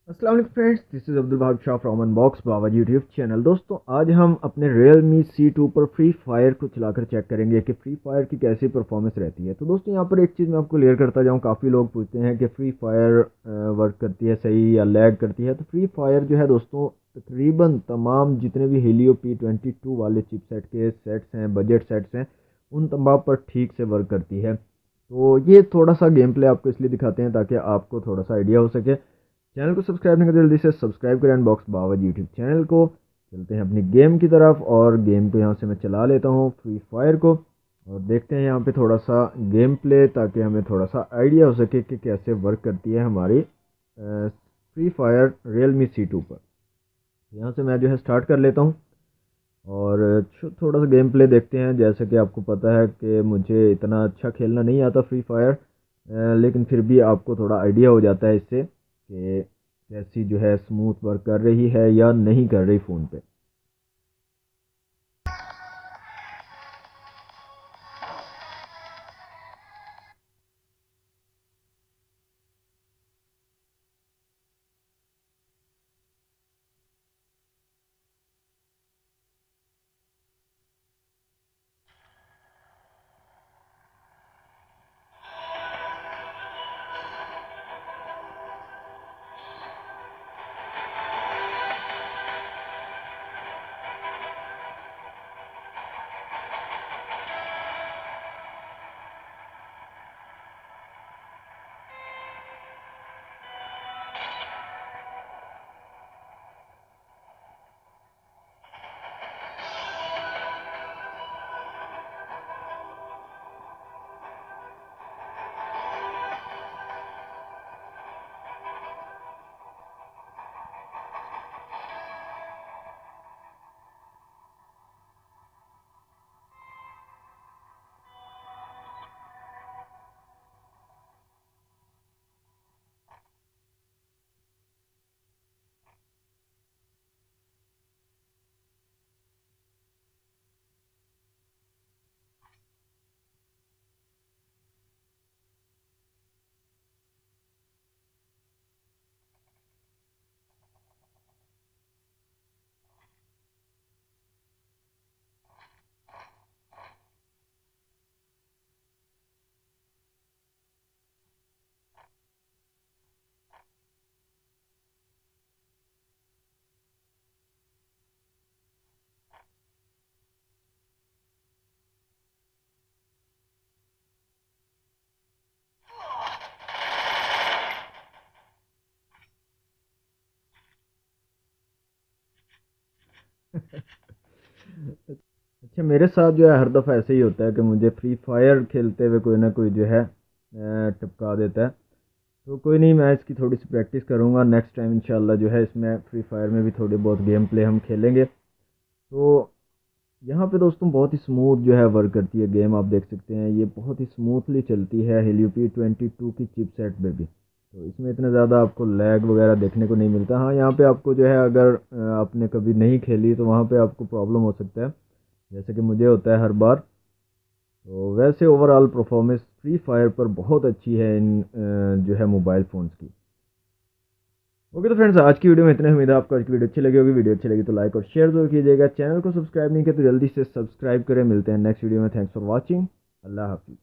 अस्सलाम वालेकुम friends, this is Abdul Wahab Shah from unbox Baba YouTube channel. दोस्तों आज हम अपने Realme C2 पर फ्री फायर को चलाकर चेक करेंगे कि फ्री फायर की कैसी परफॉर्मेंस रहती है। तो दोस्तों यहाँ पर एक चीज़ मैं आपको क्लियर करता जाऊँ, काफ़ी लोग पूछते हैं कि फ्री फायर वर्क करती है सही या लैग करती है। तो फ्री फायर जो है दोस्तों, तकरीबन तमाम जितने भी Helio P22 वाले चिपसेट के सेट्स हैं, बजट सेट्स हैं, उन तमाम पर ठीक से वर्क करती है। तो ये थोड़ा सा गेम प्ले आपको इसलिए दिखाते हैं ताकि आपको थोड़ा सा आइडिया हो सके। चैनल को सब्सक्राइब नहीं करते जल्दी से सब्सक्राइब करें अनबॉक्स बावज यूट्यूब चैनल को। चलते हैं अपनी गेम की तरफ और गेम को यहाँ से मैं चला लेता हूँ फ्री फायर को, और देखते हैं यहाँ पे थोड़ा सा गेम प्ले ताकि हमें थोड़ा सा आइडिया हो सके कि कैसे वर्क करती है हमारी फ्री फायर Realme C2 पर। यहाँ से मैं जो है स्टार्ट कर लेता हूँ और थोड़ा सा गेम प्ले देखते हैं। जैसे कि आपको पता है कि मुझे इतना अच्छा खेलना नहीं आता फ्री फायर, लेकिन फिर भी आपको थोड़ा आइडिया हो जाता है इससे कि कैसी जो है स्मूथ वर्क कर रही है या नहीं कर रही फ़ोन पे। अच्छा, मेरे साथ जो है हर दफ़ा ऐसे ही होता है कि मुझे फ्री फायर खेलते हुए कोई ना कोई जो है टपका देता है। तो कोई नहीं, मैं इसकी थोड़ी सी प्रैक्टिस करूँगा। नेक्स्ट टाइम इंशाल्लाह जो है इसमें फ्री फायर में भी थोड़ी बहुत गेम प्ले हम खेलेंगे। तो यहाँ पे दोस्तों बहुत ही स्मूथ जो है वर्क करती है गेम, आप देख सकते हैं ये बहुत ही स्मूथली चलती है Helio P22 की चिपसेट पे भी। तो इसमें इतना ज़्यादा आपको लैग वगैरह देखने को नहीं मिलता। हाँ, यहाँ पे आपको जो है अगर आपने कभी नहीं खेली तो वहाँ पे आपको प्रॉब्लम हो सकता है, जैसे कि मुझे होता है हर बार। तो वैसे ओवरऑल परफॉर्मेंस फ्री फायर पर बहुत अच्छी है इन जो है मोबाइल फ़ोन्स की। ओके तो फ्रेंड्स, आज की वीडियो में इतना ही। उम्मीद है आपको आज की वीडियो अच्छी लगी होगी। वीडियो अच्छी लगी तो लाइक और शेयर जरूर कीजिएगा। चैनल को सब्सक्राइब नहीं किया तो जल्दी से सब्सक्राइब करें। मिलते हैं नेक्स्ट वीडियो में। Thanks for watching. अल्लाह हाफिज़।